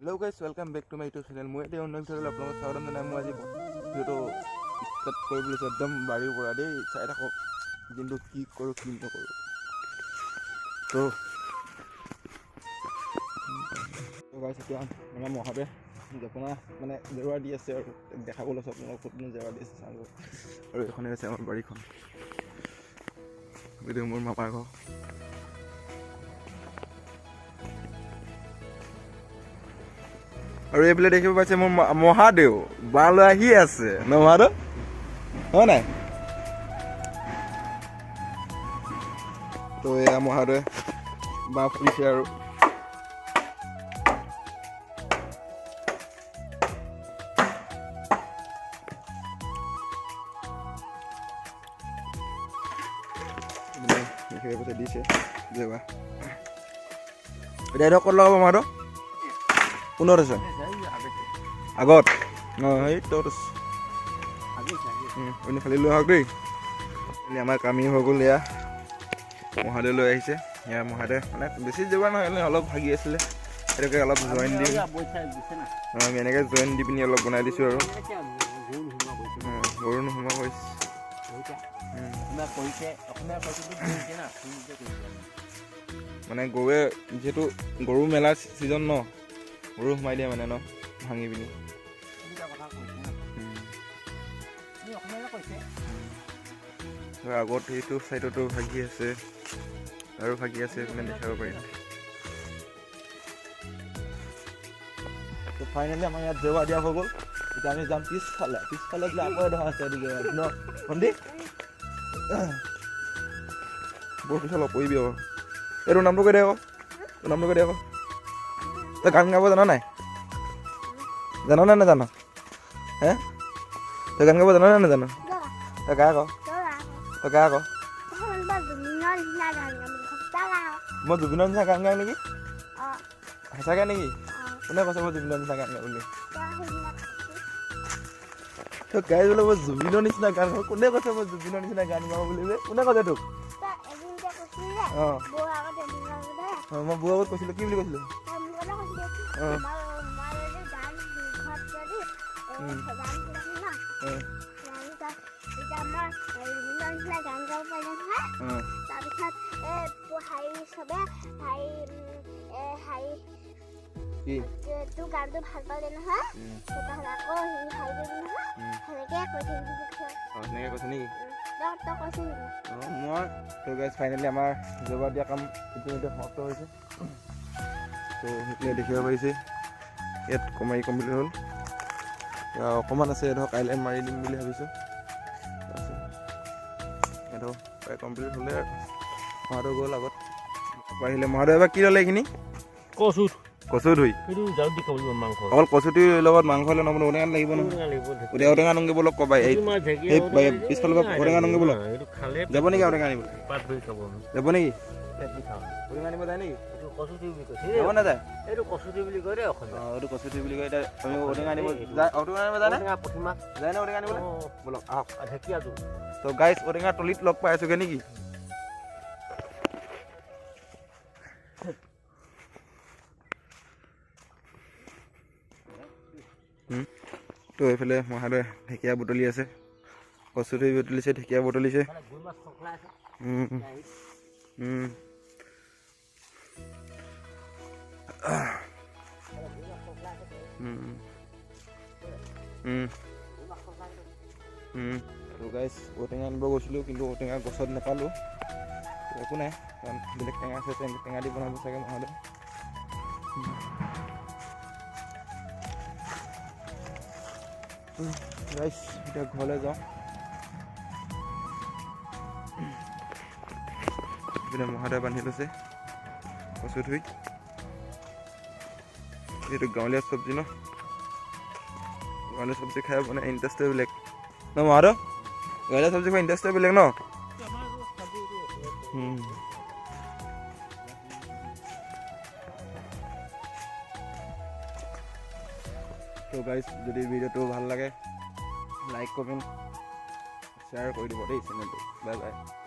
Hello guys, welcome back to my YouTube channel. মই এতিয়া অন্য ভিডিঅ'ত আপোনালোকক স্বাগতম জনাই মই আজি ভিডিঅ'টো ষ্টাৰ্ট কৰিবলৈ লৈছোঁ একদম বাৰীৰ পৰা দেই চাই থাকক কিন্তু কি কৰোঁ কি নকৰোঁ তো গাইছ এতিয়া মানে মহাদেৱ জপনা মানে জেওৰা দি আছে আৰু দেখাব লৈছোঁ আপোনালোকক ক'তনো জেওৰা দি আছে চাব আৰু এইখনে আছে আমাৰ বাৰীখন এইটো মোৰ মামাৰ ঘৰ আৰু এইফালে দেখিব পাইছে মোৰ মহাদেউ বালৈ আহি আছে ন মহাদেউ হয় নাই তো এয়া মহাদেৱে বাঁহ ফুলিছে আৰু দেখিব পাইছে দিছে জেৱা এতিয়া ক'ত লগাব মহাদেউ কোনত আছে আগত অঁ সেইটো খালি লৈ আহক দেই আমাৰ কামি হৈ গ'ল এয়া মহাদেউ লৈ আহিছে এয়া মহাদেউ মানে বেছি জেওৰা নহয় অলপ ভাগি আছিলে সেইটোকে অলপ জইন দিম আমি এনেকৈ জইন দি পিনি অলপ বনাই দিছোঁ আৰু গৰু নোসোমোৱা কৰিছে মানে গৰুৱে যিহেতু গৰু মেলা ছিজন ন গৰু সোমাই দিয়ে মানে ন ভাঙি পিনি আগত এইটো চাইডতো ভাগি আছে আৰু ভাগি আছে মানে দেখাব পাৰিম ফাইনেলি আমাৰ ইয়াত জেওৰা দিয়া হৈ গ'ল এতিয়া আমি যাম পিছফালে বোলে আকৌ এডোখৰ আছে ন ভণ্টি বৰ পিছত অলপ পৰিবি আকৌ এইটো নামটো কৈ দে আকৌ তই গান গাব জান নাই জান নে নাজান হে তই গান গাব জান নে নাজান তই গা আকৌ মই জুবিনৰ নিচিনা গান গাওঁ নেকি সঁচাকৈ নেকি কোনে কৈছে মই জুবিনৰ নিচিনা গান গাওঁ বুলি তই গাই বোলে মই জুবিনৰ নিচিনা গান গাওঁ কোনে কৈছে মই জুবিনৰ নিচিনা গান গাওঁ বুলি যে কোনে কৈছে তোক অঁ মই বৌ আগত কৈছিলোঁ কি বুলি কৈছিলোঁ অঁ ফাইনেলি আমাৰ জেওৰা দিয়া কাম ইতিমধ্যে সমাপ্ত হৈছে তো সেইখিনি দেখিব পাৰিছে ইয়াত কমাৰি কমপ্লিট হ'ল অকণমান আছে ধৰক কাইলৈ মাৰি দিম বুলি ভাবিছোঁ এইটো প্ৰায় কমপ্লিট হ'লে মহাদেউ গ'ল আগত আহিলে মহাদেউ এবাৰ কি ল'লে এইখিনি কচু ধুই অকল কচুটিৰ লগত মাংস হ'লে নবনাব ঔটেঙা লাগিব নহয় এতিয়া ঔটেঙা নংগে বলক ক'বা এই পিছফালৰ পৰা ঔটেঙা নংগে বলক যাব নেকি ঔটেঙা আনিবলৈ যাব নেকি ঔটেঙা আনিব যায় নেকি যাব নাযায় এইটো কচুটি বুলি কয় এতিয়া আমি ঔটেঙা আনিব যায় নে ঔটেঙা আনিবলৈ বলক আহক তো গাইছ ঔটেঙা তলিত লগ পাই আছোগৈ নেকি তো এইফালে মহাদেৱে ঢেকীয়া বুটলি আছে কচুঠি বুটলিছে ঢেকীয়া বুটলিছে তো গাইছ ঔটেঙা আনিব গৈছিলোঁ কিন্তু ঔটেঙা গছত নাপালোঁ একো নাই কাৰণ বেলেগ টেঙা আছে টেঙা দি বনাব চাগে মহাদেৱে গাইছ এতিয়া ঘৰলৈ যাওঁ এইপিনে মহাদেৱে বান্ধি লৈছে কচু ধুই এইটো গাঁৱলীয়া চব্জি ন গাঁৱলীয়া চব্জি খাই মানে ইণ্টাৰেষ্টে বেলেগ ন মহাদেউ গাঁৱলীয়া চব্জি খোৱা ইণ্টাৰেষ্টে বেলেগ ন তো গাইজ যদি ভিডিঅ'টো ভাল লাগে লাইক কমেণ্ট শ্বেয়াৰ কৰি দিব দেই চেনেলটো বাই বাই